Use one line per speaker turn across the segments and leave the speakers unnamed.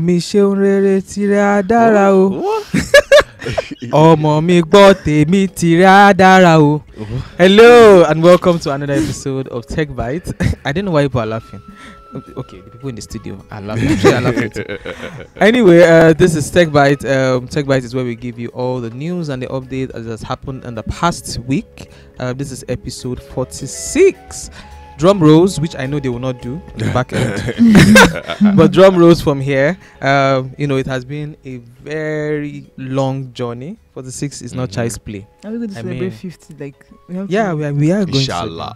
mi ṣeun rere tìrẹ á dára o. Ọmọ mi gbọ́ tèmi tìrẹ á dára o. Hello and welcome to another episode of Techbytes. I don't know why people are laughing. Okay, the people in the studio are laughing. Actually, are laughing too. Anyway, this is Techbytes. Techbytes is where we give you all the news and the updates as has happened in the past week. This is episode 46. Drum rolls, which I know they will not do in the back end, but drum rolls from here. It has been a very long journey. 46 is not child's play.
Are we going to celebrate 50? Like, we are
going.
Inshallah.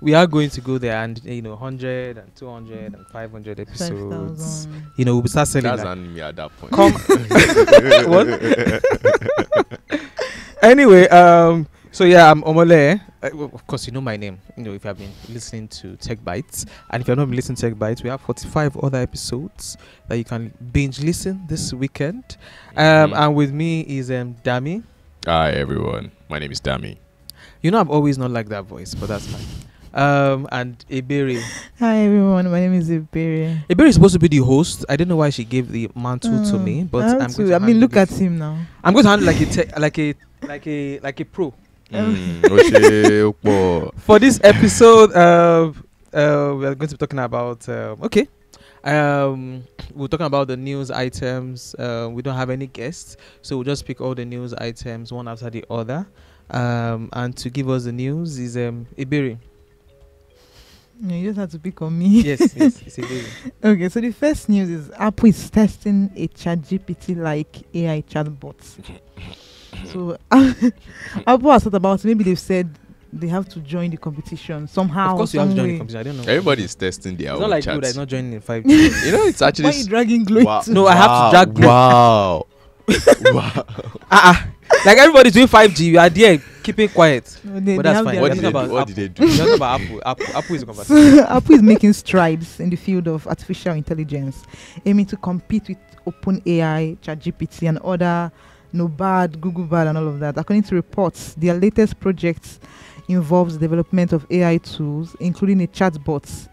We are going to go there, and 100 and 200 and 500 episodes.
5,000.
We'll be start selling.
That's
that.
me at that point.
What? Anyway, so yeah, I'm Omole. Of course, you know my name. If you have been listening to Techbytes, and if you have not been listening to Techbytes, we have 45 other episodes that you can binge listen this weekend. And with me is Dami.
Hi everyone, my name is Dami.
I've always not liked that voice, but that's fine. And Ebere.
Hi everyone, my name is Ebere.
Ebere is supposed to be the host. I don't know why she gave the mantle to me, but I'm going to
look at him now.
I'm going to handle like a pro. For this episode, we're going to be talking about we're talking about the news items. We don't have any guests, so we'll just pick all the news items one after the other. And to give us the news is Iberi.
You just have to pick on me.
Yes, it's Iberi.
Okay, so the first news is Apple is testing a ChatGPT-like AI chatbot. So Apple has thought about it. Maybe they've said they have to join the competition somehow.
Of course, you have to join the competition. I don't know.
Everybody's testing their own
It's not like
chats.
Glow that's not joining in 5G.
It's actually.
Why are you dragging Glow?
Wow.
No, I have to drag Glow.
Wow. Wow.
Like everybody's doing 5G, you are there keeping quiet.
No,
But that's fine.
What did they do?
We're talking about Apple. Apple is a conversation.
So Apple is making strides in the field of artificial intelligence, aiming to compete with OpenAI, ChatGPT, and other Bard, Google Bard, and all of that. According to reports, their latest project involves the development of AI tools, including a chatbot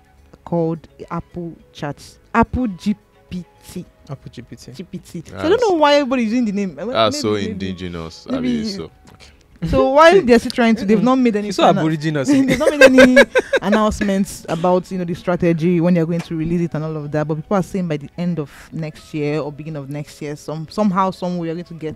called Apple GPT.
Apple GPT.
GPT. So I don't know why everybody's using the name.
That's so indigenous.
So while they're still trying to, they've not made any.
It's so aboriginal.
They've not made any announcements about the strategy when they're going to release it and all of that. But people are saying by the end of next year or beginning of next year, somehow, somewhere, you're going to get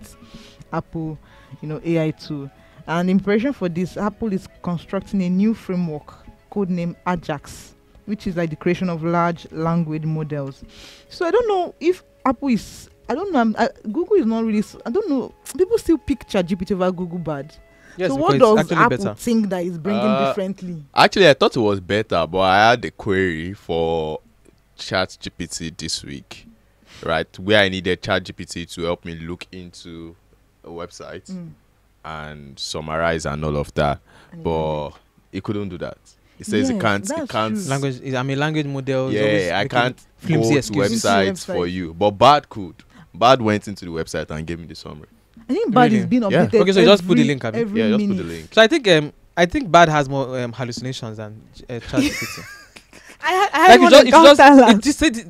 Apple, AI tool. And in preparation for this, Apple is constructing a new framework codenamed Ajax, which is like the creation of large language models. So I don't know if Apple is. I don't know. Google is not really. I don't know. People still pick ChatGPT over Google Bard.
Yes,
so what does Apple
better.
think that is bringing differently?
Actually, I thought it was better, but I had a query for ChatGPT this week, right? Where I needed ChatGPT to help me look into a website and summarize and all of that, but it couldn't do that. It says it can't.
Language. I'm a language model.
Yeah, I can't go to websites for you, but Bard could. Bard went into the website and gave me the summary.
I think Bard is being updated.
Okay, so just put the link.
Just put the link.
So I think Bard has more hallucinations than ChatGPT.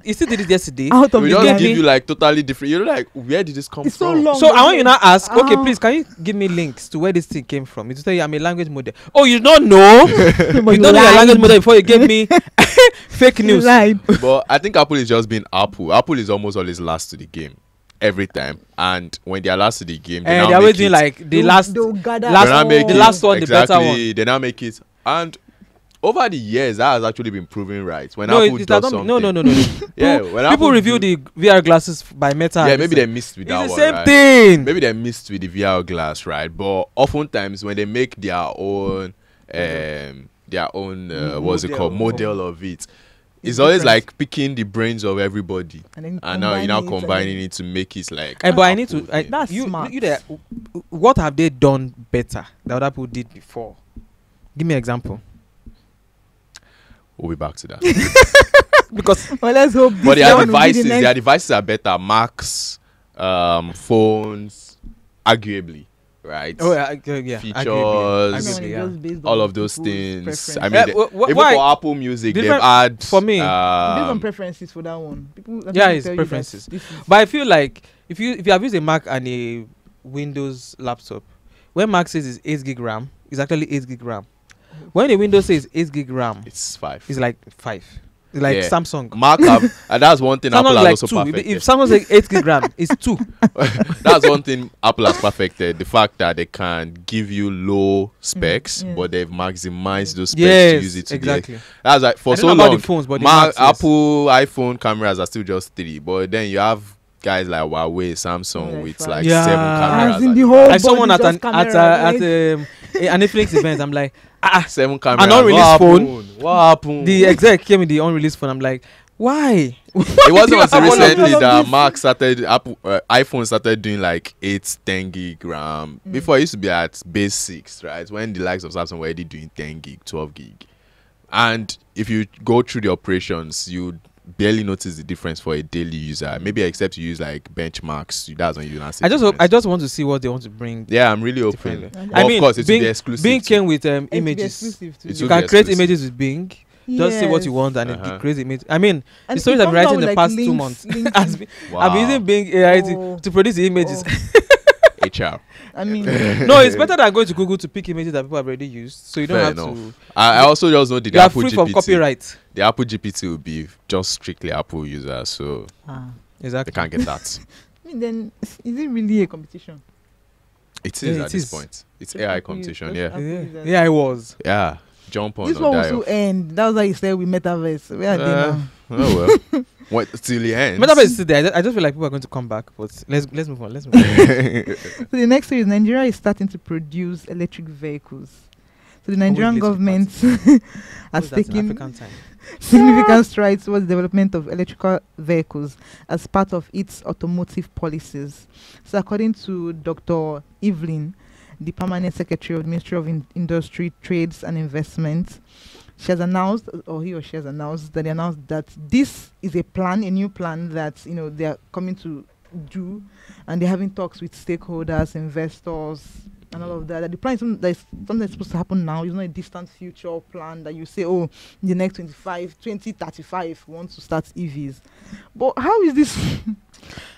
You still did it yesterday.
Out of
we
the
just
game.
give you like totally different. You're like, where did this come
It's
from?
so long.
So I want you now ask. Okay, please, can you give me links to where this thing came from? It's to tell you I'm a language model. Oh, you don't know? You don't know your language model before you gave me fake news.
But I think Apple is just being Apple. Apple is almost always last to the game every time, and when they are last to the game,
they're always doing like the last one,
exactly,
the better one.
They now make it, and over the years that has actually been proven right. When Apple does something,
no.
Yeah, when
people review the VR glasses by Meta.
Yeah, maybe they missed with that one.
It's the same
right?
thing.
Maybe they missed with the VR glass, right? But oftentimes when they make their own model of it. It's always like picking the brains of everybody, and now you're now combining it to make it like.
But I need to.
That's smart.
What have they done better than other people did before? Give me an example.
We'll be back to that.
Because
let's hope.
But their devices are better. Macs, phones, arguably, right?
Oh yeah, yeah.
Features,
Arguably, yeah.
Based
all
on
of those
people's
things.
preference.
I mean, even
why?
for Apple Music, they've
Different-
had
for me,
based on
um,
preferences for that one. People, I think
Yeah,
they
it's
tell you that
preferences.
this is-
But I feel like if you have used a Mac and a Windows laptop, when Mac says it's 8 gig RAM, it's actually 8 gig RAM. When the Windows says 8 gig RAM,
it's 5.
it's like 5. It's like
Yeah.
Samsung.
Mac have, and that's one thing Apple
Samsung
has
like
also
2.
perfected.
If someone says 8 gig RAM, it's 2.
That's one thing Apple has perfected. The fact that they can give you low specs,
yes.
but they've maximized those specs
Yes,
to use it to
exactly.
That's like for
I don't
so
know about
long.
the phones, but the
Mac,
Macs, yes.
Apple iPhone cameras are still just 3, but then you have guys like Huawei, Samsung
Like
with
5.
like
Yeah.
7 cameras.
As in
at
the
the
whole
back.
I saw one
body
at
just
an
camera,
an Netflix event. I'm like,
7 cameras.
unreleased
What
phone.
happened? What happened?
the exec came with the unreleased phone. I'm like, why?
It wasn't until
All of
recently
this.
that Mac started, iPhone started doing like 8, 10 gig RAM. Before it used to be at base 6, right? When the likes of Samsung were already doing 10 gig, 12 gig. And if you go through the operations, you barely notice the difference for a daily user. Maybe except you use like benchmarks. That's when you not see
I just hope,
difference.
I just want to see what they want to bring.
Yeah, I'm really open.
Differently.
But of course, it will be exclusive.
Bing
too.
came with
It will be
images.
exclusive to
It
You
will
can
be
create
exclusive.
images with Bing. Just say what you
Yes.
want and
Uh-huh.
it creates image. I mean,
And
the stories
it
I've been
comes
writing
out
the
with,
past
like,
2
links,
months. I've been
Wow.
using Bing AI
Oh.
to produce the images.
HR.
I mean,
No, it's better than going to Google to pick images that people have already used. So you don't
Fair
have
enough.
to.
I also just know the
You are
Apple
free
GPT.
from copyright.
The Apple GPT will be just strictly Apple users, so they
Exactly.
can't get that.
I mean, then is it really a competition?
It is
Yeah,
at
it
this
is.
point. It's
Just
AI
Apple
competition,
use-
yeah.
Apple
Yeah.
users.
Yeah, I was.
Yeah. Jump on
This
or
one
die
will
off.
end. That was why you said with metaverse. Where are they now?
Oh well. What till the end?
Metaverse is still there. I just feel like people are going to come back. But let's move on. Let's move on.
So the next thing is Nigeria is starting to produce electric vehicles. So the Nigerian
Always
government
What's
has
that in
taken
African time?
significant strides towards the development of electrical vehicles as part of its automotive policies. So according to Dr. Evelyn, the permanent secretary of the Ministry of Industry, Trades and Investment, she has announced, or he or she has announced, that they announced that this is a plan, a new plan that they are coming to do, and they're having talks with stakeholders, investors, and all of that. That the plan is something that's supposed to happen now. It's not a distant future plan that you say, oh, in the next 2035, we want to start EVs. But how is this?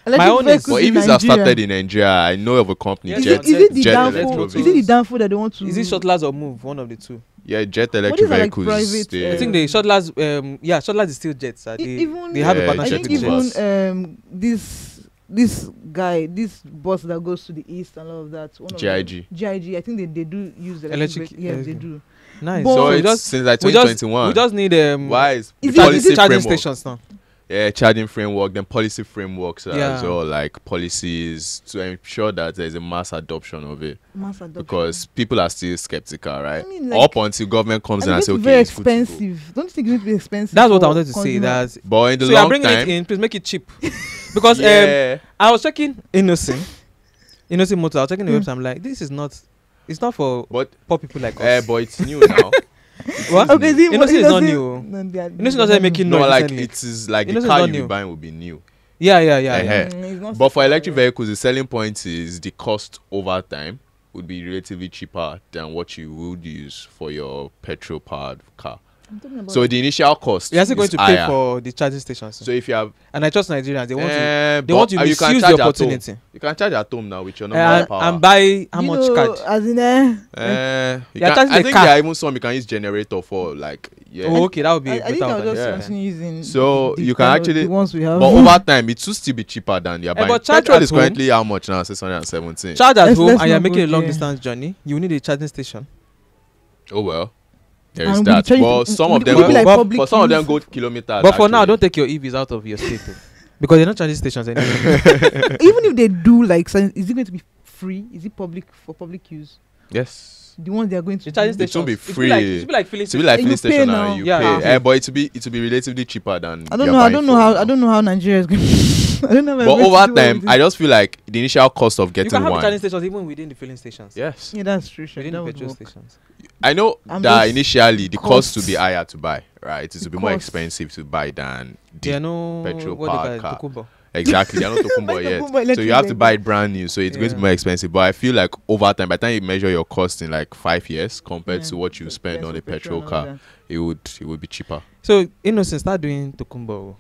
Electric
own is-
vehicles
But
in
if it's have
Nigeria?
started in Nigeria, I know of a company,
Yes,
Is
Jet,
it, is it the
Jet
downfall?
Electro
Is it the
Vehicles.
downfall that they want to?
Is it Shuttlers or Move? One of the two.
Yeah, Jet
these
Electric
are like
Vehicles.
private,
they-
I think the Shuttlers. Shuttlers is still Jets.
Even
They have a
Yeah,
I
partnership
think
Jet
with
even
Bus.
this guy, this bus that goes to the east and all of that. One of
GIG.
them- GIG. I think they do use the
Electric-
Yes, they
electric.
do.
Nice.
But-
So
we
it's
just
since like
we just
2021.
we just need
Why is
Is
the
it-
policy
charging
framework?
stations now.
Yeah, charging framework, then policy frameworks as
Yeah.
well, like policies to ensure that there's a mass adoption of it.
Mass adoption.
Because people are still skeptical, right?
I mean, like-
Up until government comes in
and
and
it's
says,
going to
okay,
be very
it's good to go."
expensive. Don't you think it's going to be expensive?
That's what I
for
wanted to say.
consumers?
That
But in the
so you are
long
bringing
time,
it in. Please make it cheap. Because
yeah,
I was checking Innocent Motor. I was checking the website. I'm like, this is not. It's not for
but
poor people like us.
but it's new now.
What?
Okay, see,
Innocent is not
Innocent-
new.
No, they are-
Innocent
they are
doesn't making
new.
No,
noise
like
recently.
it is like the
Innocent
car
is not
you'll be
new.
buying will be new.
Yeah.
It's not
But for
so-
electric vehicles, the selling point is the cost over time would be relatively cheaper than what you would use for your petrol powered car.
I'm talking about
So the initial cost
You're also going
is
to pay
higher.
for the charging stations.
So if you have
And I trust Nigerians. They want to. They
but
want to
you can
misuse
charge
the
at home.
opportunity.
You can charge at home now with your normal power.
And buy how
you
much
know,
card?
as in
You
You're
can,
charging
I
a
think
car.
there are even some you can use generator for, like, yeah.
Oh, okay, that would be
I
better.
think I'll just
Yeah.
continue using.
So
the
you can
kind of-
actually-
the ones we have.
But over time, it should still be cheaper than you're buying.
but charge
Petrol
at
is
home.
currently how much now? 617.
Charge at
Let's-
home
let's
and you're
not
making a
go
long
there.
distance journey. You need a charging station.
Oh well, there
And
is
we
that.
charge it-
Well, some of
would
them
it be
go.
like
but
public
For some of them
use?
go kilometers.
But for now,
actually.
don't take your EVs out of your state though. Because they're not charging stations anymore.
Even if they do, like, is it going to be free? Is it public for public use?
Yes.
The ones they are going to
The charging
do?
It won't be
stations. It should be like filling
It will be like
You
filling
pay
station
now.
now. You
Yeah,
pay.
you pay.
But it will be relatively cheaper than.
I don't
you're
know. I
buying
don't know
for
how.
now.
I don't know how Nigeria is going. I don't know. how
But
we're going to
over
do
time,
all
I
this.
just feel like the initial cost of
You
getting
can have the charging
one.
stations even within the filling stations.
Yes.
Yeah, that's true. Sure.
Within
That
the
would
petrol
work.
stations.
I know
I'm
that
just
initially the cost
costs.
to be higher to buy, right? It will be
Of
more
course.
expensive to buy than
They
the
are no
petrol
what
powered
they call
car.
it, Tokumbo.
Exactly, they're not Tokumbo
Like
yet.
Tokumbo
So
electric
you have to
vehicle.
buy it brand new. So it's going to be
Yeah.
more expensive. But I feel like over time, by the time you measure your cost in like 5 years compared
Yeah,
to what you
the
spend
price
on
of
a petrol
and all
car, it would be cheaper.
So Innocent, start doing Tokumbo,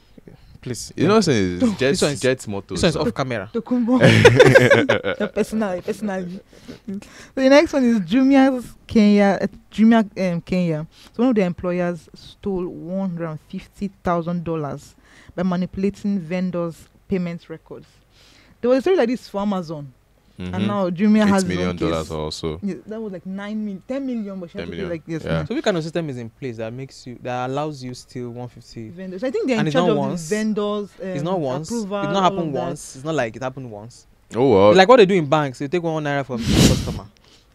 please.
You know what I'm saying? It's
This one
Jet,
is-
Jet Motors.
This one is off camera.
that. Tokumbo. Personally. So the next one is Jumia's Kenya. Jumia Kenya. So one of their employers stole $150,000 by manipulating vendors' payment records. There was a story like this for Amazon, and now Jumia has
$8
its own
million
case.
also.
Yeah, that was like 10 million, but she had
10
to pay
million,
like yes.
yeah.
So what kind of system is in place that allows you still 150?
Vendors. I think they're
And
in
it's
charge
not
of
once.
the vendors.
It's not once. It
Approval,
not
all
happen
of that.
once. It's not like it happened once.
Oh, well.
It's like what they do in banks. They take 1 naira from each customer.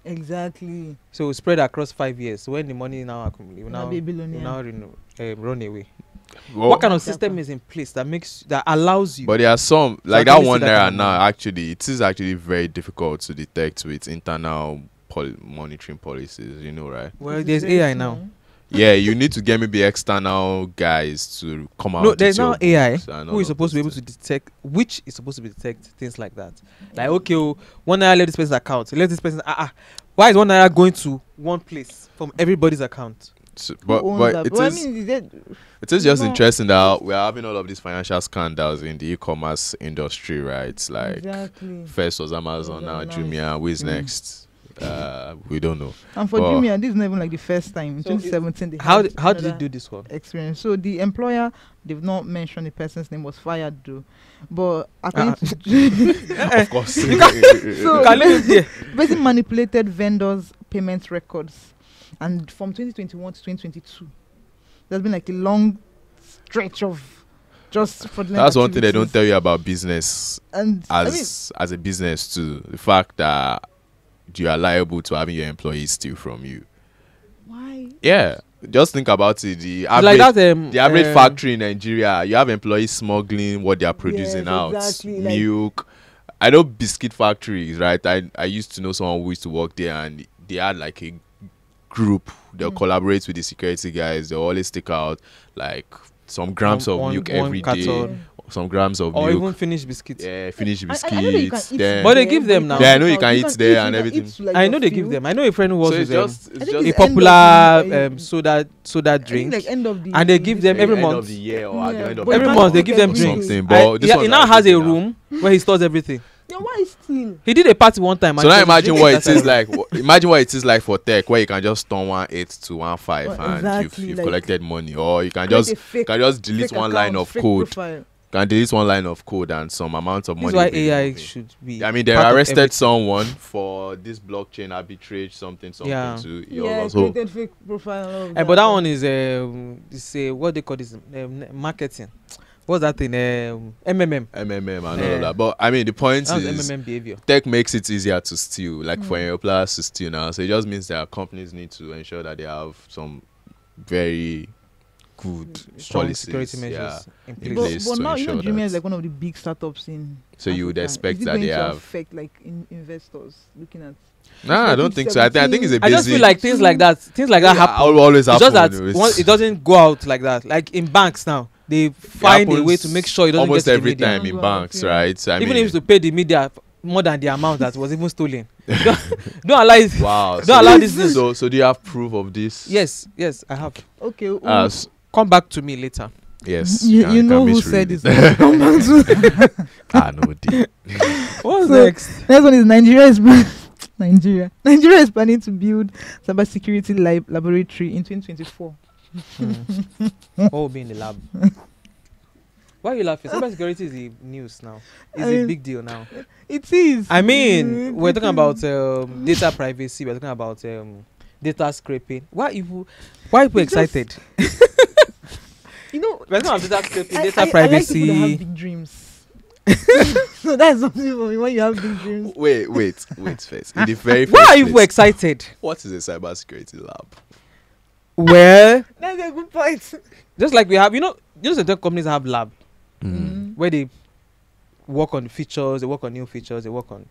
Exactly.
So spread across 5 years. So when the money now accumulate, you
Now
now
be a billionaire.
run away.
Well,
What kind of
Example.
system is in place that allows you?
But there are some like
actually
that one
see that
naira
kind of
now.
money.
Actually, it is actually very difficult to detect with internal monitoring policies. You know, right?
Well,
This
there's
is very
AI
small.
now.
Yeah, you need to get maybe external guys to come out.
No,
with
there's
your
now AI
books and
who
all
is
of
supposed to be able
those
to detect things like that. Like, okay, 1 naira left this person's account. Let this person. Why is 1 naira going to one place from everybody's account?
things. So-
Who
but
owns
but
that?
it
Well,
is
I mean, is that-
it is just
no.
interesting that we're having all of these financial scandals in the e-commerce industry, right? It's like
exactly.
first was Amazon, now
Amazon,
Jumia. Who is
Mm.
next? We don't know.
And for
But-
Jumia, this is not even like the first time. In
So
2017, they
How
had
how did you
another
do this one?
experience? So the employer, they've not mentioned the person's name, was fired though. But according to
Of course.
So-
You can leave it there.
basically manipulated vendors' payment records, and from 2021 to 2022, there's been like a long stretch of just fraudulent.
That's one thing they don't
activities.
tell you about business
And I mean,
as a business too. The fact that you are liable to having your employees steal from you.
why?
Yeah, just think about it. The
It's
average,
like that.
the average factory in Nigeria, you have employees smuggling what they are producing
Yes,
out,
exactly, like-
milk. I know biscuit factories, right? I used to know someone who used to work there, and they had like a group. They'll collaborate with the security guys. They'll always take out like some grams of milk every day,
carton,
some grams of
or
milk.
even finished biscuits.
Yeah, finish
I know that you can
biscuits.
eat
Then
But they give them now.
Yeah, I know you can eat there and
you can
everything.
eat to, like,
I
your
know they give
fill.
them. I know a friend who
so
works
it's
with
just
I
it's
think
just
a
it's end of
popular
the-
soda
I think
drink,
like end of the
and they give them
maybe
every
end
month.
of the year or at the
Yeah,
end of
but
the
Every
you
month
month they
can't
give them
get
drinks.
something.
into-
But this
Yeah,
one
he now
is
has a
now.
room where he stores everything.
Yeah, why still?
He did a party one time.
So
and
now
he was
imagine
drinking
what it
outside
is
of
like. Imagine what it is like for tech, where you can just turn 1.8 to 1.5
Well,
and
exactly,
you've
like-
collected money, or you can
Create
just
a fake-
delete
fake
one line
account,
of
fake
code.
profile.
Can delete one line of code and some amount of
This
money.
is why
will be
AI
removed.
should be.
I mean, they
part of
arrested
everything.
someone for this blockchain arbitrage something
Yeah.
to
Yeah,
so
created fake profile. And all of
But that one is what they call this marketing. What's that thing? MMM.
MMM and all
Yeah.
of that. But I mean, the point
That was
is,
MMM behavior.
tech makes it easier to steal, like for your players to steal now. So it just means that companies need to ensure that they have some very good
Strong
policies,
security measures in
in
place.
place.
But
to
now you know
ensure
Jumia
that-
is like one of the big startups in.
So you would
Africa.
expect
Is it
that
going
they
to
have.
affect like investors looking at.
Nah, I don't think so. I think it's a
I just
busy.
feel like things like that happen.
Always
It's
happen.
just that
It's-
it doesn't go out like that. Like in banks now, they find a way
happens
to make sure it doesn't
almost
get to
every
the media.
time in
Go out,
banks,
yeah.
right? So, I
Even
mean,
if it's to pay the media more than the amount that was even stolen. don't allow it.
wow.
Don't allow this news.
So do you have proof of this?
Yes, I have.
Okay.
Come back to me later.
Yes.
you know who
misread
said
it.
this? Come back to.
No, dear.
What's
So-
next?
Next one is Nigeria is Nigeria. Nigeria is planning to build cybersecurity laboratory in 2024.
What will be in the lab? Why are you laughing? Cybersecurity is the news now. It's
I
a
mean-
big deal now.
It is.
I mean, we're talking
It
about
is.
data privacy. We're talking about data scraping. Why people
Because-
excited?
You know,
We're talking about data scraping,
I
data
like people that
privacy.
have big dreams. So that's something for me when you have big dreams.
Wait first. In the very
Why
first
are you
place,
excited?
what is a cybersecurity lab?
Well,
That's a good point.
just like we have, some tech companies have lab
Mm.
where they work on features, they work on new features, they work on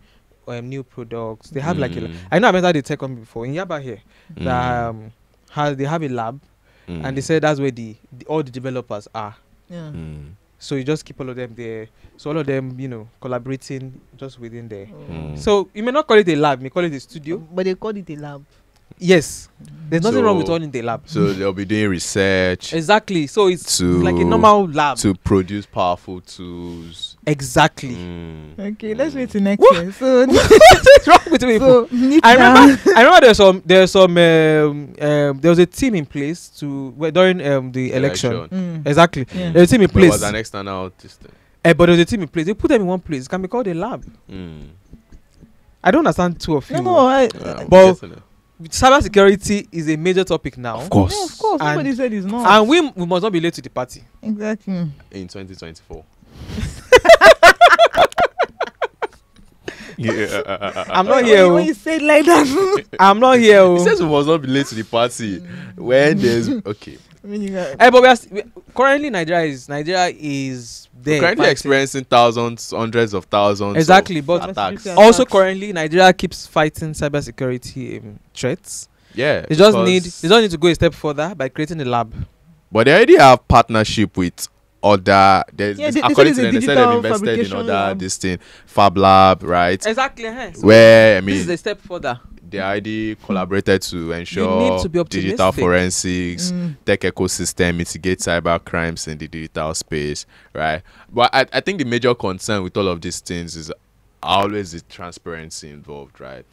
new products. They have like
Mm.
I know I met the tech company before in Yaba here
Mm.
that they have a lab and they said that's where all the developers are.
Yeah.
So you just keep all of them there. So all of them, collaborating just within there.
Oh.
So you may not call it a lab, you may call it a studio.
But they called it a lab.
Yes. There's nothing wrong with
So-
running the lab.
So they'll be doing research
Exactly. So it's
to
like a normal lab.
to produce powerful tools.
Exactly.
Okay, let's wait till next
What?
year. So,
What's wrong with people?
so neat
I
down.
remember there's some there was a team in place during the election.
Mm.
Exactly.
Yeah.
There's a team in
But it was
place.
an external system.
But there was a team in place. They put them in one place. It can be called a lab. I don't understand two of you.
No,
But cybersecurity is a major topic now.
Of course.
yeah, of course.
And-
Nobody said it's not.
And we must not be late to the party.
Exactly.
In 2024. Yeah.
I'm not here.
When you say it like that,
I'm not here.
He says we must not be late to the party when there's okay.
I mean, you got
But currently Nigeria is there.
We're currently
fighting.
experiencing thousands, hundreds of thousands.
Exactly,
of
but
attacks.
Yeah.
also
attacks.
currently Nigeria keeps fighting cybersecurity threats.
Yeah.
They just
because-
need to go a step further by creating a lab.
But they already have partnership with other.
Yeah, they
According to
said
them,
it's a
they said they've
digital
invested in
fabrication
other
lab.
this thing, Fab Lab, right?
Exactly. So
Where I
this is
mean,
a step further.
they already collaborated to ensure
need to be
digital
optimistic.
forensics, tech ecosystem, mitigate cyber crimes in the digital space, right? But I think the major concern with all of these things is always the transparency involved, right?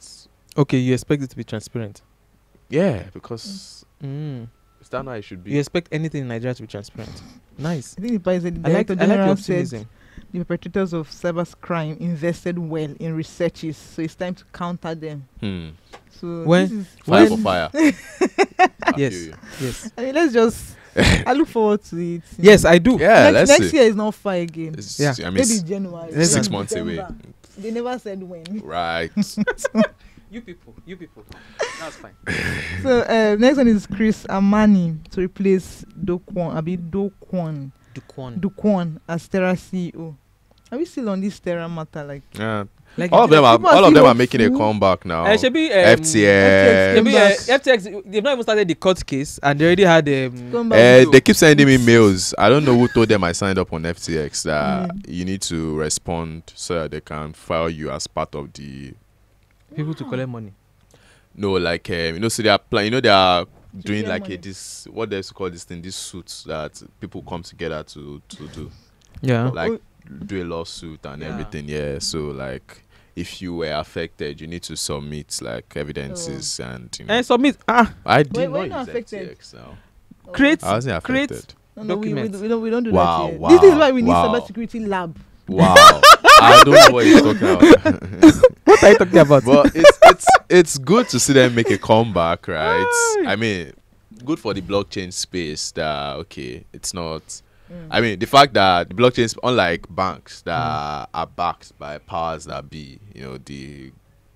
Okay, you expect it to be transparent.
Yeah, because
Mm.
is that how it should be?
You expect anything in Nigeria to be transparent. Nice.
I think the president,
I like
director
your
general said
optimism.
the perpetrators of cyber crime invested well in researches, so it's time to counter them. So
When-
this is,
Fire
When-
for fire. I
Yes.
feel you.
Yes.
I mean, let's just. I look forward to it.
Yes, I do.
Yeah, let's
next
see.
year is not far again.
It's-
Yeah.
I mean,
Maybe January.
Let's
6
see.
months away.
December. They never said when.
Right.
You people. That's fine.
So next one is Chris Amani to replace Dukwon as Terra CEO. Are we still on this Terra matter? Like,
Yeah.
Like
All of them
people are
are
still
making a
hopeful.
comeback now.
Shebi,
FTX.
FTX, they've not even started the court case and they already had
come back.
They keep sending me mails. I don't know who told them I signed up on FTX that you need to respond so that they can file you as part of the.
people to collect money.
No, like so they are they are doing
share
like
money.
this what they used to call this thing, these suits that people come together to do
Yeah.
like do a lawsuit and
Yeah.
everything. Yeah, so like if you were affected, you need to submit like evidences and
And submit.
I did
Wait,
not
not
use
affected?
FTX now.
Create.
I wasn't
create-
affected.
No, we
documents.
don't do
Wow,
that yet.
wow,
This is why we need
wow.
cybersecurity lab.
Wow, I don't know what you're talking about.
What are you talking about?
But it's good to see them make a comeback, right? I mean, good for the blockchain space. That okay, it's not. I mean, the fact that the blockchain, unlike banks that are backed by powers that be, the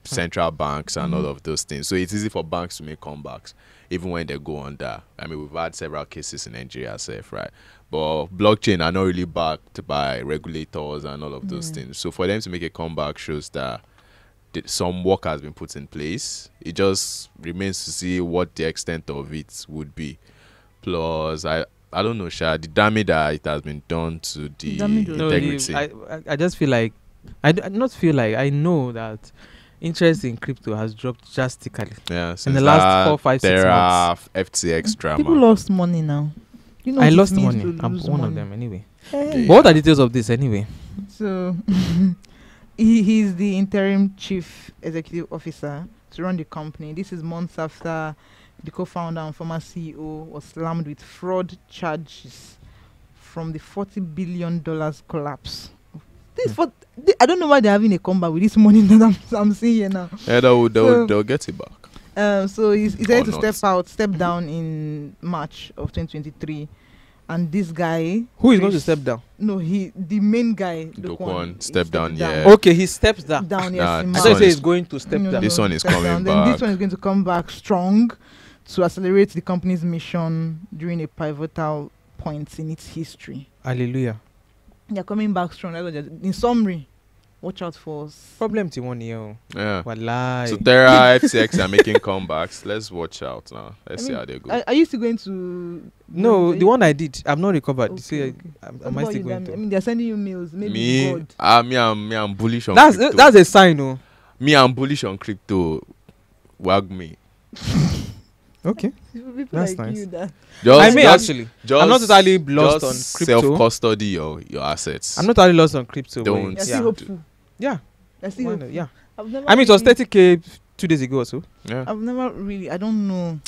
central banks and all of those things. So it's easy for banks to make comebacks, even when they go under. I mean, we've had several cases in Nigeria, safe, right? But blockchain are not really backed by regulators and all of those things. So for them to make a comeback shows that some work has been put in place. It just remains to see what the extent of it would be. Plus, I don't know, Sha, the damage that it has been done to the integrity.
I just feel like I not feel like I know that interest in crypto has dropped drastically.
Yeah, since
in the last
that
4, 5, 6
Terra
months.
FTX drama.
People lost money now. You know
I
what it
lost
means
money.
to
I'm
lose
one of
money.
them anyway.
Hey.
But what are the details of this anyway?
So he's the interim chief executive officer to run the company. This is months after the co-founder and former CEO was slammed with fraud charges from the $40 billion collapse. I don't know why they're having a comeback with this money that I'm seeing here now.
Yeah, they'll get it back.
So he's ready
Or
to
not.
step down in March of 2023. And this guy,
Who is going to
Chris-
step down?
No, the main guy,
Do
Kwon,
Kwon, step down, yeah.
Okay, he steps down.
Down,
Nah,
yes. in
this
I thought you
one
said
is-
he's going to step down.
This one is
step
coming
Then
back.
this one is going to come back strong to accelerate the company's mission during a pivotal point in its history.
Hallelujah.
They're coming back strong. That's what in summary, watch out for
Problem to 1 year.
Yeah.
Wallahi.
So Terra FTX are making comebacks. Let's watch out now. Let's
I
see
mean,
how they go.
Are you still going to?
No, the one I did, I'm not recovered.
Okay,
See,
okay.
am
What
I
about
still
you,
going
Dami?
to?
I mean, they're sending you mails. Maybe
Me,
God.
I'm bullish on
That's
crypto.
that's a sign, oh.
Me, I'm bullish on crypto. Wag me.
Okay.
People
That's
like
nice.
you that.
I may actually. I'm not totally lost on
just
crypto.
self-custody your assets.
I'm not totally lost on crypto. but
Don't.
You're
Yeah.
still hopeful.
Yeah.
You're still
Why
hopeful.
not? Yeah.
I've never
I mean, it was
really-
30K 2 days ago or so.
Yeah.
I've never really. I don't know.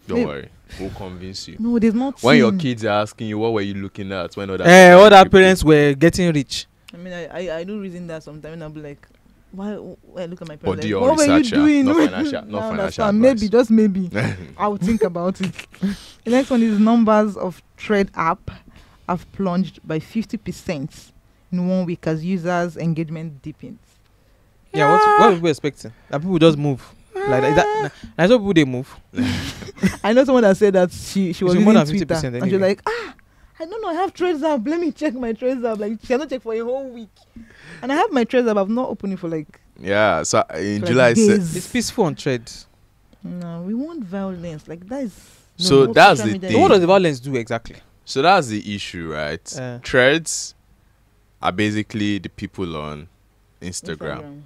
Don't
Maybe-
worry. We'll convince you.
No, there's not.
When your kids are asking you, what were you looking at? When other
Other
crypto-
parents were getting rich.
I mean, I do reason that sometimes, and I'll be like, why I look at my
But
parents.
do
like,
your
what were you
research,
doing?
not financial- not
Now
financial
understand.
advice.
Maybe, just maybe. I'll think about it. The next one is numbers of trade app have plunged by 50% in 1 week as users' engagement deepens.
Yeah. What were people expecting? That people just move. Like that. That's what people they move.
I know someone that said that she was
more
using
than
Twitter
50%
and she was
anyway.
like, I don't know, I have trades app. Let me check my trades app. Like she cannot check for a whole week, and I have my trades app. I've not opened it for like
Yeah. So in
like
July,
days.
It's peaceful on trade.
No, we want violence. Like that is.
So
what
that's
social
the
media
thing.
So what does the violence do exactly?
so that's the issue, right? Threads are basically the people on Instagram.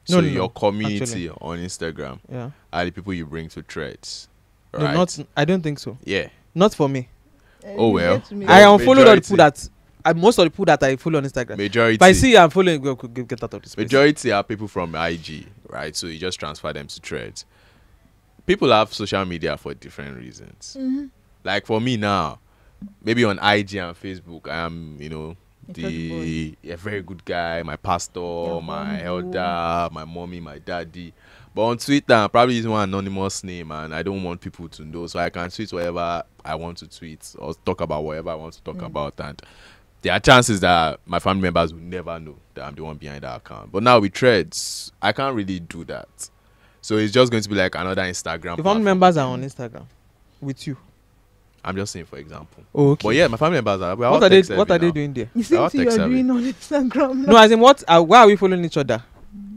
So
No,
your community
actually.
on Instagram
Yeah.
are the people you bring to Threads,
No,
right?
not. I don't think so.
Yeah.
Not for me.
Oh, well.
I unfollowed all the
majority.
people that. Most of the people that I follow on Instagram.
Majority.
If I see I'm following, get out of this place.
Majority are people from IG, right? So you just transfer them to Threads. People have social media for different reasons.
Mm-hmm.
Like for me now, maybe on IG and Facebook, I am,
A
a very good guy, my pastor,
Yeah,
my
humble.
elder, my mommy, my daddy. But on Twitter, I'm probably using one anonymous name and I don't want people to know. So I can tweet whatever I want to tweet or talk about whatever I want to talk about. And there are chances that my family members will never know that I'm the one behind that account. But now with Threads, I can't really do that. So it's just going to be like another Instagram.
Your family
platform.
members are on Instagram with you.
I'm just saying, for example.
Oh, okay.
But yeah, my family members are.
What are they? What are they doing there?
You see
I'll
what you're
text
doing on Instagram.
No, as in what? Why are we following each other?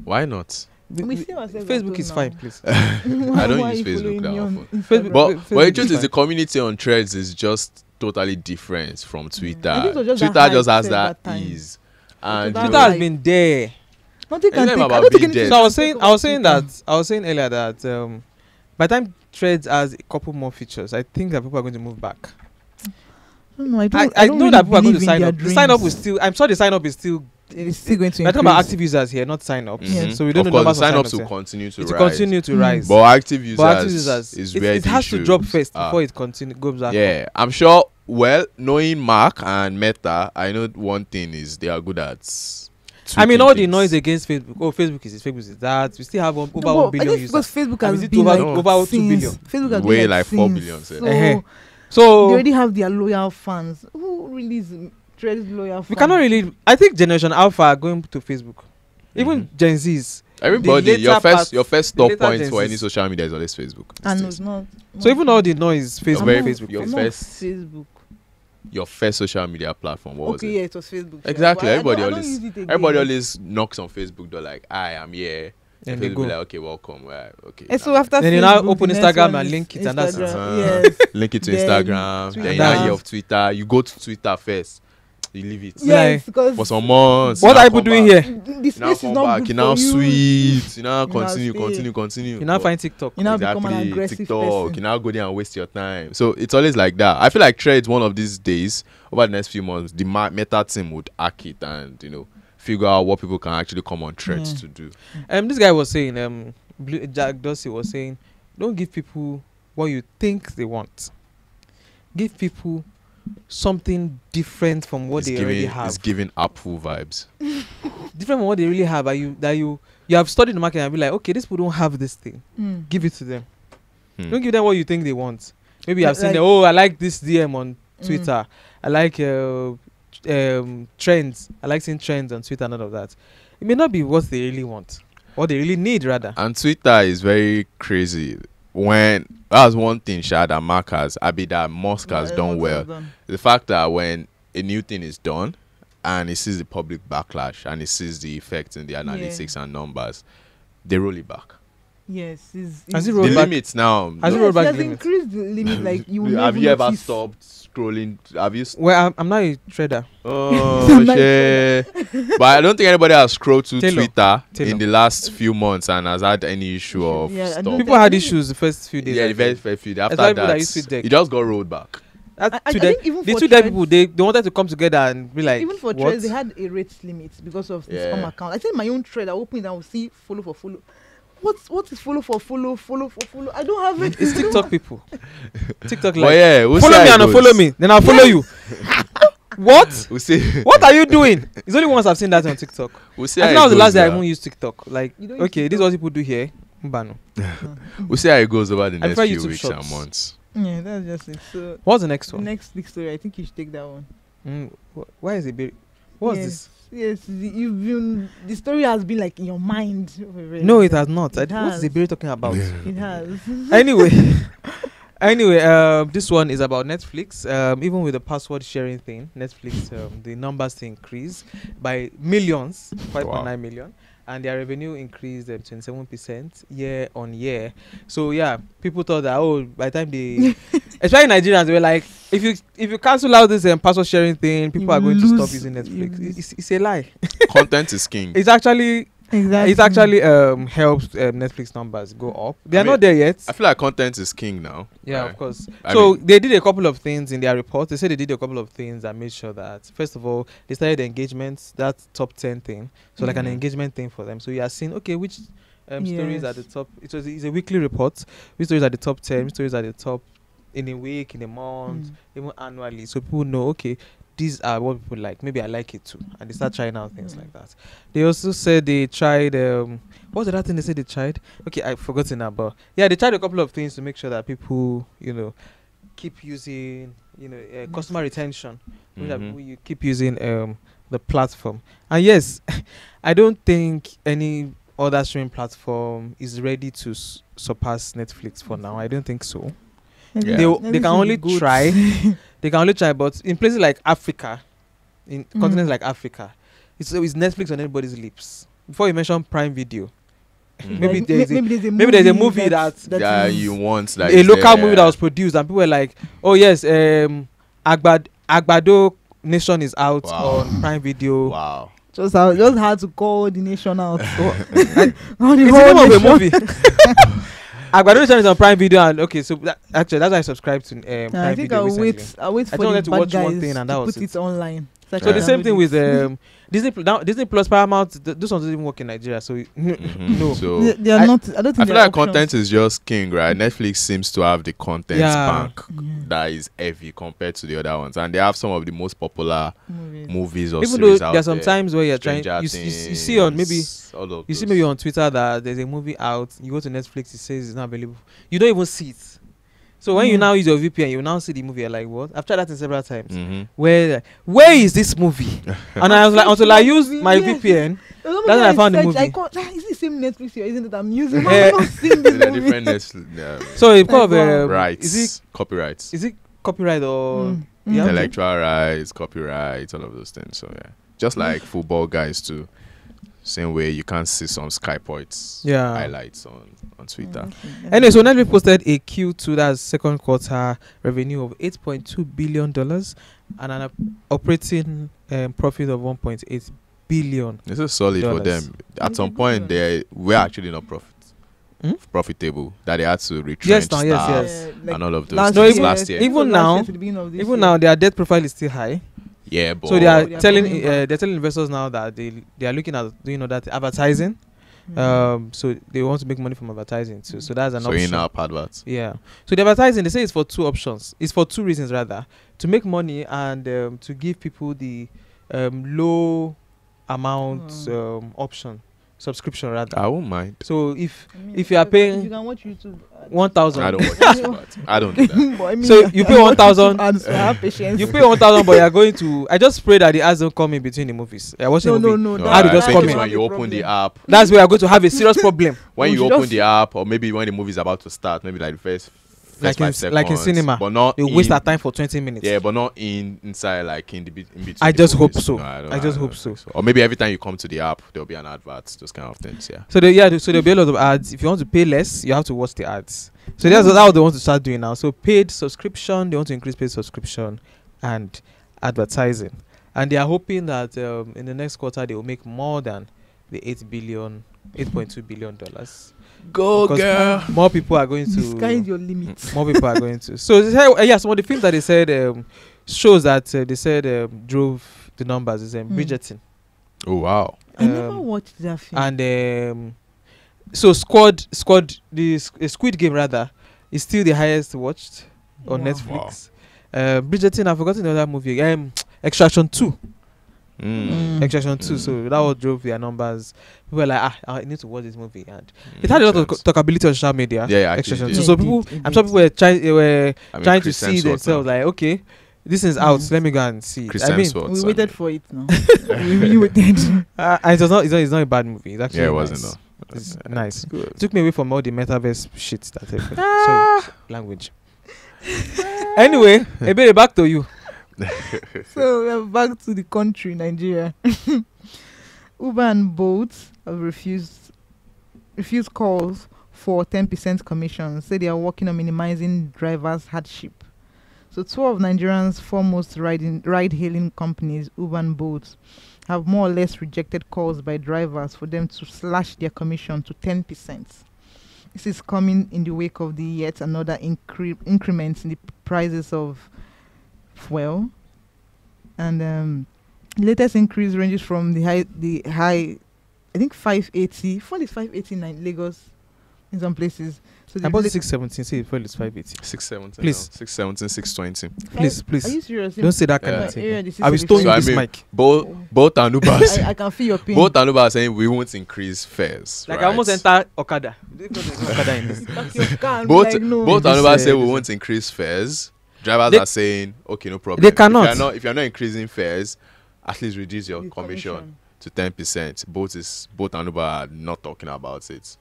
Why not?
We see ourselves
Facebook
at
is
home
fine,
now.
please.
I don't
Why
use
are you
Facebook
following
that
me on
often.
Instagram?
But
Facebook
the truth
is
is, the
fine.
community on Threads is just totally different from Twitter.
I think it was just
Twitter
that
just
hype
has
at
that
that time.
ease.
was
And
that
you
Twitter
know,
has been there.
Nothing can
It's
take.
not
I
about
don't think
being
anything
dead.
So I was
can
saying,
take
I was
over
saying
Twitter.
that, I was saying earlier that by the time Threads has a couple more features, I think that people are going to move back.
I don't know. I
I
don't
know
really
that people are going to
believe in
sign
their
up. The sign up
dreams.
is still. I'm sure the sign up is still.
It's still going to
We're talking about
increase.
active users here, not sign ups.
Yeah.
So we don't
of
know
course,
numbers
the
of
sign-ups will
sign-ups.
continue to
It will
rise.
continue to
Mm.
rise.
But active users,
But active users,
is
it,
where
it
the
has to
issue
drop
is.
first
Ah.
before it goes back.
Yeah, I'm sure. Well, knowing Mark and Meta, I know one thing is they are good at.
I mean,
tweaking
all the
things.
noise against Facebook. Oh, Facebook is this, Facebook is that. We still have over
No,
1
but I
billion
think because
users.
Facebook
And
has
is it
been
over-
like
over 2
since-
billion?
Facebook has
Way
been
like 4
since.
billion, sir.
So
Eh-heh.
they
So
already have their loyal fans. Who really is Threads loyal fans?
we cannot really. I think Generation Alpha are going to Facebook. Even Gen Zs.
Everybody,
later
your
part-
first
the
stop
later
point for
Gen
any
Zs.
social media is always Facebook.
And
these
no, it's
days.
not.
So even all the noise, Facebook,
very-
Facebook.
your
I'm
first-
not Facebook.
Your first social media platform, what was
Okay,
it?
yeah, it was Facebook. yeah.
Exactly.
But I
Everybody
don't
always,
use it again.
everybody always knocks on Facebook door like, "I am here."
And
And
they
Facebook
go.
be like, "Okay, welcome." Well, okay.
And so
now
after
Then you now
Facebook,
open
the next
Instagram
one
and
is
link it and that's it.
Instagram. Yes.
link it to
Then
Instagram.
Twitter.
Then you now hear of Twitter. You go to Twitter first. You leave it
Yes, because
for some months.
What
you
are
now
people
come
doing
back.
here?
the
You now
space is
come
not
back.
good
You now
for you.
sweet. You now
You now
continue.
You now
But-
find TikTok.
You now become an
Exactly,
aggressive
TikTok.
person.
You now go there and waste your time. So it's always like that. I feel like Threads one of these days, over the next few months, the Meta team would hack it and figure out what people can actually come on Threads to do.
This guy was saying, Jack Dorsey was saying, don't give people what you think they want. Give people something different from what they already have.
It's giving Apple vibes.
Different from what they really have. You have studied the market and be like, okay, these people don't have this thing.
Mm.
Give it to them.
Hmm.
Don't give them what you think they want. Maybe I've seen
Like-
them, I like this DM on Twitter. I like trends. I like seeing trends on Twitter and all of that. It may not be what they really want. What they really need, rather.
And Twitter is very crazy. When that's one thing, that Mark has, that Musk has done well. The fact that when a new thing is done and it sees the public backlash and it sees the effect in the analytics and numbers, they roll it back.
Yes,
Has it
The
rolled back?
limits now.
Has it rolled back
has
the limit?
increased the limit. Like you will
Have
never
you ever
notice.
stopped scrolling? Have you?
Well, I'm not a trader.
Oh
Like
shit! But I don't think anybody has scrolled to
Taylor.
Twitter
Taylor.
in the last few months and has had any issue of
Yeah, I
stop.
don't
People
think-
had issues the first few days.
Yeah,
I
the very
think.
first few days. After
Especially people that
that,
use Twitter.
it just got rolled back.
That
I
Twitter-
think even
the
for
Twitter
threads-
people, they wanted to come together and be like,
even for
what?
threads, they had a rate limit because of the
Yeah.
spam account. I think my own thread, I open it and I will see follow for follow. What is follow for follow? Follow for follow? I don't have it.
It's TikTok people. TikTok
But
like,
yeah, we'll
follow
see
me
how
and
it
unfollow
goes.
me. Then I'll follow you. What?
We'll see.
What are you doing? It's only once I've seen that on TikTok.
We'll see
I
how
think
it
that was the
goes,
last day I
yeah.
even used TikTok. Like,
You don't use
okay, this is what people do here. Mbano.
We'll see how it goes over the
I
next
prefer
few
YouTube
weeks
Shorts.
and months.
Yeah, that's just it. So
What's the next
the
one?
next big story, I think you should take that one.
Why is it big? What's
yes.
this?
Yes, you've been. The story has been like in your mind.
No, it has not.
It
What's
has.
the berry talking about?
It has.
Anyway, this one is about Netflix. Even with the password sharing thing, Netflix, the numbers increased by millions, 5.9 million, and their revenue increased 27% year on year. So yeah, people thought that by the time they, especially Nigerians, they were like, if you cancel out this password sharing thing, people
You
are going to
lose-
stop using
you
Netflix.
lose.
It's a lie.
Content is king.
It's actually
Exactly.
helped Netflix numbers go up. They are
I mean,
not there yet.
I feel like content is king now.
Yeah,
right?
of course.
I
So
mean-
they did a couple of things in their report. They said they did a couple of things that made sure that, first of all, they started the engagements, that top 10 thing. So like an
Mhm.
engagement thing for them. So you are seeing, okay, which stories at the
Yes.
top. It's a weekly report. Which stories at the top 10, which stories at the top in a week, in a month, even annually. So people know, okay, these are what people like. Maybe I like it too. And they start trying out things like that. They also said they tried, what was the other thing they said they tried? Okay, I've forgotten now, but yeah, they tried a couple of things to make sure that people, keep using, customer retention. That
Mhm.
people you keep using the platform. And yes, I don't think any other streaming platform is ready to surpass Netflix for now. I don't think so.
Yeah.
They can only try. They can only try, but in places like Africa, in continents like Africa, it's Netflix on everybody's lips. Before you mention Prime Video, maybe there's a movie that
Yeah,
is-
you want like
a local movie that was produced, and people were like, "Oh yes, Agbado Nation is out
Wow.
on Prime Video."
Wow.
just how to call the nation out.
It's the name of a movie. Agbado Nation is on Prime Video, and okay, so actually that's why I subscribed to Prime
I think
Video
I'll
recently.
wait. I'll wait
I
for
just
the
wanted to
bad
watch one
guys
thing and
to
that was
put
it.
it online.
So
So the
Yeah.
same thing with Disney Plus, Paramount. This one doesn't even work in Nigeria, so
Mhm.
no.
So
They are not. I don't think
I feel
there are
like content
options.
is just king, right? Netflix seems to have the content
Yeah.
bank that is heavy compared to the other ones, and they have some of the most popular movies or
Even though
series out
there are some
there.
times where you're trying,
Stranger
you see on maybe
Things, all of
you see
those.
maybe on Twitter that there's a movie out. You go to Netflix, it says it's not available. You don't even see it. So when you
Yeah.
now use your VPN, you now see the movie. You're like, what? I've tried that several times.
Mhm.
Where is this movie? And I was like, until I use my
Yes.
VPN,
That's
when I found the
I
movie.
can't, is it the same Netflix here? Isn't it? I'm using.
Eh.
I'm not seeing this
They're
movie.
different Netflix,
so it's kind of
Wow.
rights, copyrights,
is it copyright or
Mm.
Yeah.
intellectual rights, copyrights, all of those things. So yeah, just like football guys too. Same way you can't see some Sky Points
Yeah.
highlights on Twitter.
Anyway, so Netflix posted a Q2, that's second quarter revenue of $8.2 billion and an operating profit of $1.8 billion.
This is solid for
Dollars.
them. At some point, they were actually not profitable. That they had to retrench
Yes, now, yes,
staff
yes.
and all of those
last
No,
things
even-
last year.
even now- Even now, their debt profile is still high.
Yeah, but
So they are
They are
telling
coming back.
they're telling investors now that they are looking at that advertising. So they want to make money from advertising too. So that's an
so
option.
in-app adverts.
Yeah. So the advertising, they say it's for two options. It's for two reasons rather: to make money and to give people the low amount option subscription rather.
I won't mind.
So if you are paying
you can watch YouTube.
1,000,
I don't watch this, but I don't do that.
But I mean,
So you pay
I watch
1,000.
YouTube ads, so I have patience.
you pay 1,000, but you are going to. I just pray that the ads don't come in between the movies. I watch the movie.
No.
No,
How to
I
just
think
come
it's
in.
when you open the app.
That's where you're going to have a serious problem.
When
You
you
should
open
just-
the app, or maybe when the movie is about to start, maybe like the first first 5 seconds.
Like in cinema.
But not
They waste our time for 20 minutes.
Yeah, but not inside, like in between.
I just hope so.
No,
I just hope
think
so.
Or maybe every time you come to the app, there'll be an advert. Those kind of things. Yeah.
So there'll be a lot of ads. If you want to pay less, you have to watch the ads. So that's what they want to start doing now. So paid subscription, they want to increase paid subscription and advertising. And they are hoping that in the next quarter they will make more than the $8.2 billion.
Go
Because
girl.
more people are going
The sky is
to.
your limit.
More people are going to. So they said, some of the things that they said shows that they said drove the numbers is Bridgerton.
Oh wow.
I never watched that film.
And so Squid Game rather is still the highest watched on
Wow.
Netflix. Bridgerton, I've forgotten the other movie. Extraction 2. Extraction 2. So that what drove their numbers. People were like, I need to watch this movie, and it had a lot of talkability on social media.
Yeah,
Extraction
actually
2.
did.
So
Yeah,
people,
it
I'm sure
did.
people were trying to
Chris
see
Hemsworth
themselves
now.
like, okay, this is out. So let me go and see it.
Chris
I mean,
Hemsworth,
We
son.
waited for it now. We really waited.
and it's not a bad movie. It's actually
Yeah, it wasn't
nice.
though.
It's nice.
Good.
Took me away from all the metaverse shit that happened. Sorry, language. Anyway, Ebere, back to you.
So we're back to the country, Nigeria. Uber and Bolt have refused calls for 10% commission. Say they are working on minimizing drivers' hardship. So two of Nigerians' foremost ride-hailing companies, Uber and Bolt, have more or less rejected calls by drivers for them to slash their commission to 10%. This is coming in the wake of the yet another increments in the prices of fuel, and latest increase ranges from the high I think 580. Fuel is 589 Lagos in some places. So
I bought 617. Say fuel is 580.
617.
Please.
617, 620.
Please,
Are
please.
you serious?
Don't say that kind
Yeah.
of thing.
Area, the
I will
675.
stone you
So I
this
mean,
mic.
Both and Ubers.
I can feel your pain.
Both and Uber are saying we won't increase fares.
Like
right?
I almost enter Okada. Okada in this.
Back your car and be
Both
like, no.
both
This,
and Uber say we
this-
won't increase fares. Drivers
They-
are saying okay, no problem.
They cannot.
If you're not increasing fares, at least reduce your
The
commission to 10%. Both and Uber are not talking about it.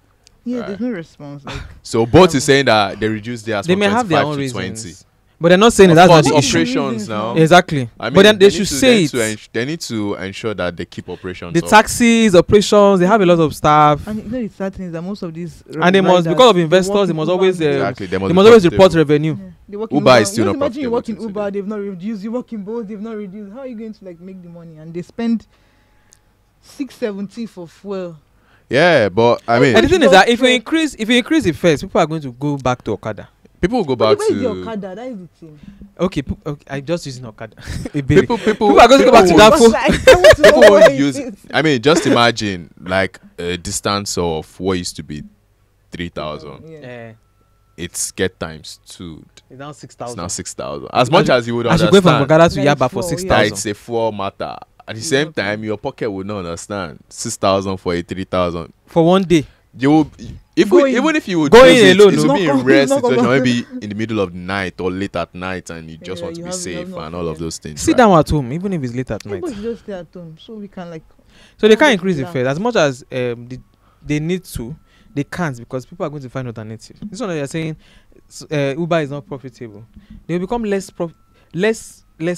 Yeah,
Right.
there's no response. Like,
So both is saying that they reduce theirs
They
from
may have their
25
own
to 20.
reasons, but they're not saying
Of
that's not
course,
the issue.
operations now.
Exactly.
I mean,
but then they
need
should
to-
say it.
they need to ensure that they keep operations
The
up.
taxis, operations, they have a lot of staff,
and you know, the sad thing is that most of these
and they must,
riders,
because of
they
investors,
work
they
in
must
Uber
always
and Bolt.
Exactly. They
they
must
must
be
always
profitable.
report revenue.
Yeah. They work in
Uber is still
Just
not
imagine you work in
profitable
Uber,
today.
they've not reduced. You work in Bolt, they've not reduced. How are you going to like make the money? And they spend 670 for fuel.
Yeah, but I mean,
And the thing is
Don't
that if you
stress.
increase the fares, people are going to go back to Okada.
people will go
But
back
where is the
to
Okada? That is the thing.
Okay, I'm just using Okada. Iberi.
people
are going to go back to that phone.
People won't use it. I mean, just imagine like a distance of what used to be 3,000.
Yeah.
It's get times 2.
It's now
It's
6,000.
now 6,000. As much as you would
I should go from
understand
Okada to
That is
Yaba for
four, yeah.
that
6,000.
it's a fuel matter. At the
Yeah,
same
okay.
time, your pocket would not understand 6,000 for a 3,000.
For one day.
You will,
Going-
even if you would
going
use it,
alone,
it
no.
would be
Not
in
come-
rare
not come
situation,
back.
maybe in the middle of the night or late at night, and you just
Yeah,
want to
you
be
have
safe
no
and all of
option.
those things.
Sit
right?
down at home, even if it's late at night.
Everybody just stay at home, so we can like.
So they can't
Just
increase the
relax.
fares as much as they need to. They can't because people are going to find alternatives. This one that you're saying Uber is not profitable. They will become less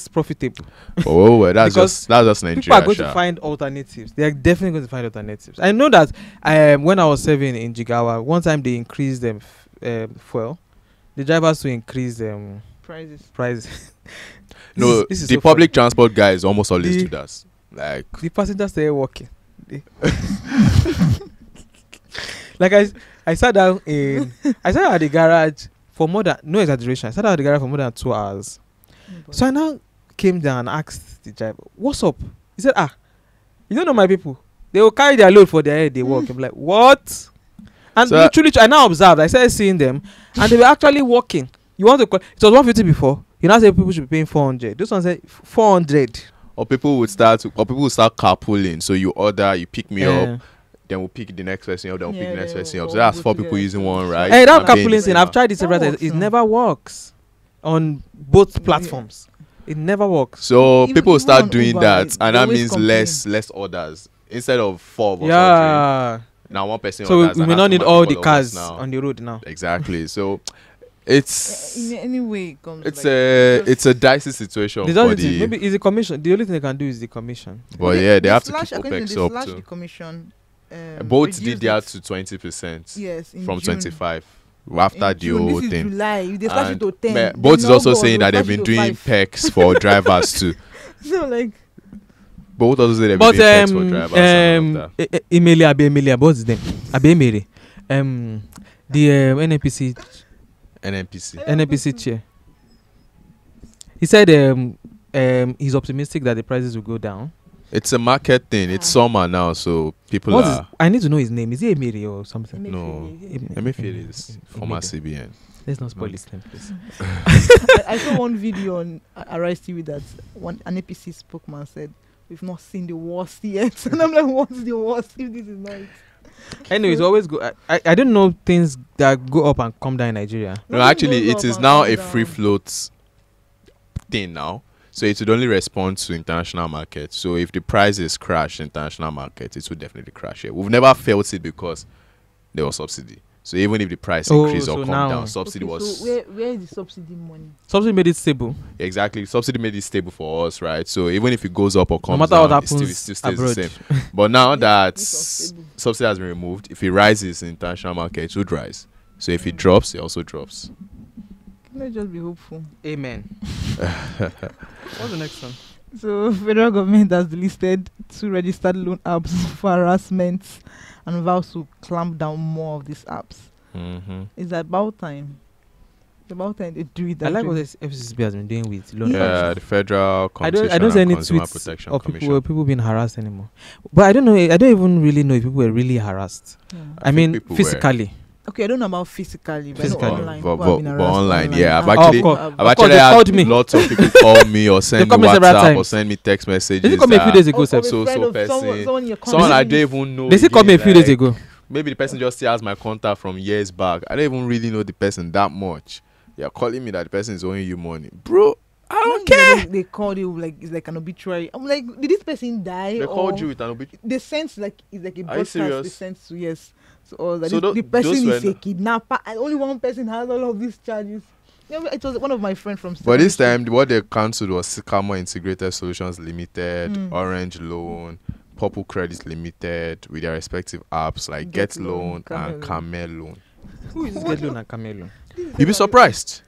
profitable.
Oh, well, that's
Because
just Nigeria.
People are going
sha.
to find alternatives. They are definitely going to find alternatives. I know that when I was serving in Jigawa, one time they increased them fuel. The drivers to increase
Prices.
prices.
No,
This is
the
so
public transport guys almost always
The-
do that. Like,
the passengers started walking. Like I sat down at the garage for more than, no exaggeration, I sat down at the garage for more than 2 hours. So I now came down and asked the driver, "What's up?" He said, "You don't know my people. They will carry their load for their head. They walk." I'm like, "What?" And
So-
literally, I now observed. I started seeing them, and they were actually walking. You want to call? It was 150 before. You now say people should be paying 400. This one said 400.
or people would start carpooling. So you order, you pick me up, then we'll pick the next person up, then we'll pick
Yeah,
the next
they
person
will
up. So
all
that's
go
4 people
together.
using one, right?
Hey, that
I'm paying
carpooling
this
thing, I've
now.
tried this several
That
times.
works
It
now.
never works on both platforms. It never works.
So
Even-
people
even
start
on
doing
Uber,
that,
they
and that
always
means
complain.
less orders instead of 4 of us.
Yeah.
Now one person.
So
orders
we
and
may
has
not
to
need
manage
all
all
the
of us
cars
now.
on the road now.
Exactly. So It's
In any way it comes.
it's
like,
it's a dicey situation
The
for
only thing,
the.
maybe is the commission. The only thing they can do is the commission.
But yeah, they have to
slash,
keep
according
OPEX
to
up
slash
too.
the commission.
Both
reduced
did that
it,
to 20%
yes, in
from
June.
25 after
In
the
June,
whole
this is
thing.
July. If they slash it
And
to 10.
Both is
then
also
August,
saying that
they'll
they've been
slash it
doing
to 5.
perks for drivers too.
So like,
Both also say they've been
But
doing perks for drivers and all of that.
Emilia, what's his name? Abemere. The NNPC chair. He said he's optimistic that the prices will go down.
It's a market thing. It's summer now, so people
What's
are.
I need to know his name. Is he Emiri or something?
No, Emefiele is former CBN.
Let's not spoil his name, please.
I saw one video on Arise TV that an APC spokesman said, "We've not seen the worst yet." And I'm like, "What's the worst if this is not?"
Anyways, always go. I don't know things that go up and come down in Nigeria.
No,
Nothing
actually,
goes
it
up
is
and
now
comes
a
down.
free float thing now. So it would only respond to international markets. So if the prices crash in international markets, it would definitely crash here. We've never felt it because there was subsidy. So even if the price increase or
so
come
now-
down, subsidy
Okay,
was
so where is the subsidy money?
Something made it stable.
exactly subsidy made it stable for us, right? So even if it goes up or comes
matter
down,
what
it still
happens
stays
abroad.
the same. But now that
This was stable.
subsidy has been removed, if it rises in international markets, it would rise. So if it drops, it also drops.
Let's just be hopeful.
Amen. What's the next one?
So, federal government has delisted 2 registered loan apps for harassment and vows to clamp down more of these apps.
Mm-hmm.
It's about time. It's about time they do it.
I like what
actually.
this FCCB has been doing with loan
Yeah.
Yeah,
prices.
the Federal
I
Competition
don't see
and
any
Consumer
tweets
Protection
of
Commission.
people being harassed anymore. But I don't know. I don't even really know if people were really harassed.
Yeah.
I
think
mean,
people were.
physically.
Okay, I don't know about physically, but I
Physically.
know online.
But-
people have been
but
harassed
online, yeah, I've
And
actually-
of course.
I've
Of course,
actually
they called
had
me.
lots of people call me or send me
called me several
WhatsApp or
times.
send me text messages.
They did call me a few
that
days ago.
of
Sir.
a
so-
friend
so
of
person-
someone in your
someone I
country.
don't even know.
They still called me a
again,
few days
like,
ago.
Maybe the person just still has my contact from years back. I don't even really know the person that much. You're calling me that the person is owing you money, bro. I don't care.
They called you like it's like an obituary. I'm like, did this person die?
They
or
called you with an obituary.
They sent like it's like a
Are you
broadcast. They
serious?
sent to yes. So, or that
So
the
those
person is
were
a kidnapper, and only one person has all of these charges. Yeah, but it was one of my friends from.
But this
secondary
time, what they cancelled was Sycamore Integrated Solutions Limited,
Mm.
Orange Loan, Purple Credit Limited, with their respective apps like Get,
Get
Loan
Loan,
and Camel Loan.
Who is Get Loan and Camelo?
School.
You'll be surprised.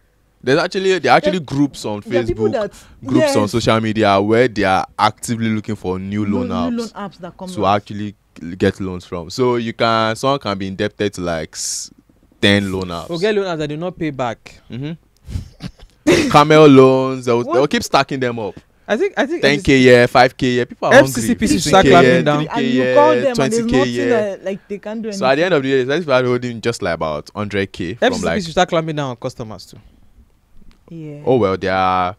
There are actually groups on
There are people
Facebook,
that
groups on social media where they are actively looking for new loan
new
apps
loan apps that come
to
out.
actually get loans from. So someone can be indebted to like 10 loan apps.
Oh, Get Loan as I do not pay back.
Camel loans, they'll
What?
keep stacking them up.
I think
10k yeah, 5k yeah. People are
FCCPC
hungry.
should start
15K
clamping
yeah,
down.
3K
And you
yeah,
call them and there's
20K
nothing
yeah.
that like they can't do anything.
So at the end of the day, let's be holding just like about 100k from
FCCB
like.
should start clamping down on customers too.
yeah.
Oh well, they are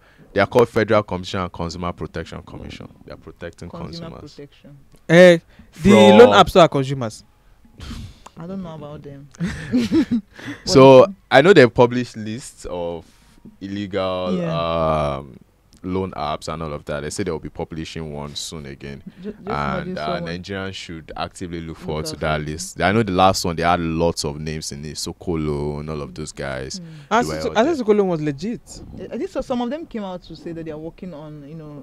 called Federal Competition and Consumer Protection Commission. They are protecting
Consumer
consumers.
protection.
The
From-
loan apps are consumers.
I don't know about them.
So I know they've published lists of illegal
Yeah.
loan apps and all of that. They say they'll be publishing one soon again.
Just
And
imagine someone-
Nigerians should actively look forward to
out
that
for it.
list. I know the last one they had lots of names in it, Sokolo and all of those guys.
I
They were out
think
there.
Sokolo loan was legit.
I think so. Some of them came out to say that they are working on,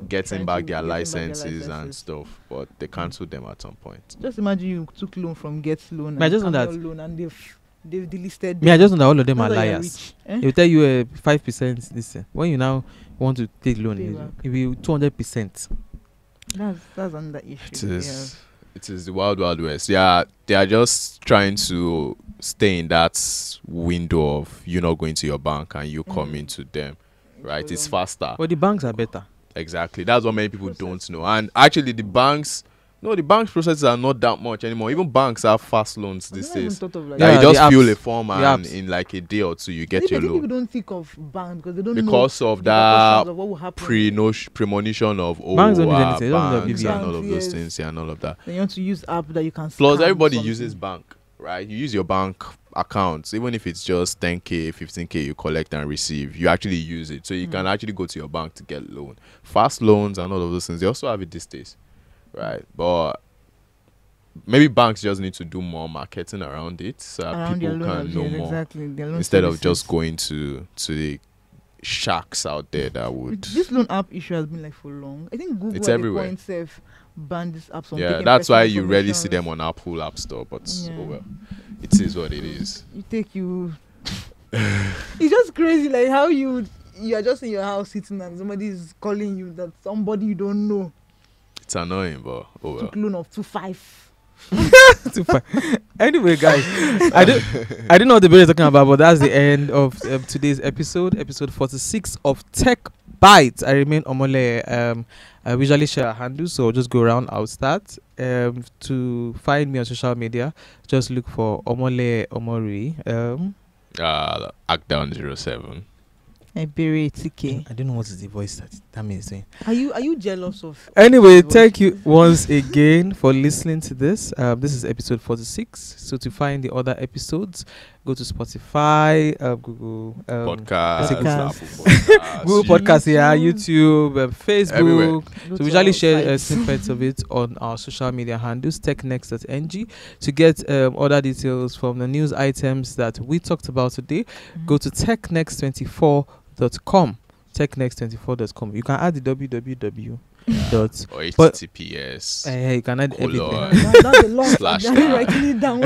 Getting
trying
back
to
their
getting
licenses and stuff, but they cancelled them at some point.
Just imagine you took loan from Get Loan
But I
and
just know
Camel
that-
loan, and they've delisted.
Me, I just know that all of them
Not
are
that you're
liars.
rich, eh?
They will tell you 5% this. When you now want to take loan,
Pay
it
back.
will be 200%.
That's another issue.
It is the wild west. Yeah, they are just trying to stay in that window of you not going to your bank and you coming to them, right? It's faster.
But the banks are better.
Exactly. That's what many people don't know. And actually, the banks processes are not that much anymore. Even banks have fast loans these days.
Thought of like
That
Yeah,
you just
the
fill
apps.
a form
The
and
apps.
in like a day or two you
I
get
think
your
people
loan.
don't think of bank because they don't know
Because of
the
that
repercussions of what will happen.
premonition of
Banks don't need anything. They don't need
banks
BVI.
and all of those
Yes.
things, yeah, and all of that.
Then you want to use app that you can.
Plus,
scan
everybody
something.
uses bank, right? You use your bank accounts, even if it's just 10k, 15k you collect and receive. You actually use it, so you can actually go to your bank to get loan, fast loans, and all of those things. They also have it these days, right? But maybe banks just need to do more marketing around it so that
Around
people
their loan
can know
options,
more
exactly. Their loan
instead of
services.
just going to the sharks out there that would.
This loan app issue has been like for long. I think Google
It's
at the
everywhere.
point self banned this app from
Yeah,
taking
that's why
personal
you rarely see
information.
them on Apple App Store. But
Yeah.
oh well, it is what it is.
It's just crazy, like how you are just in your house sitting and somebody is calling you that somebody you don't know
It's annoying, but oh well.
took loan of 2.5.
Too far. Anyway, guys, I don't know what the video is talking about, but that's the end of today's episode 46 of Techbytes. I remain Omole. I usually share a handle, so just go around. I'll start. To find me on social media, just look for Omole Omori.
Act-Down07.
I bury TK.
I don't know what is the voice that means saying.
Are you jealous of?
Anyway,
of the
thank
voice?
you once again for listening to this. This is episode 46. So to find the other episodes, go to Spotify, Google
Podcast,
Podcast.
Apple Podcasts,
Google Podcast, yeah, YouTube, Facebook.
Everywhere.
Go
So
to
we usually
our
share
site.
snippets of it on our social media handles, technext.ng. To get other details from the news items that we talked about today, go to technext24.com. Technext24.com. You can add the www. Dot.
Or
But-
HTTPS.
You can add
Colon.
everything.
That's a long
Slash
I'm
star.
writing it down.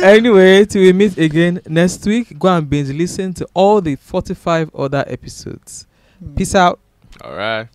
Anyway, till we meet again next week, go and binge listen to all the 45 other episodes. Peace out.
All right.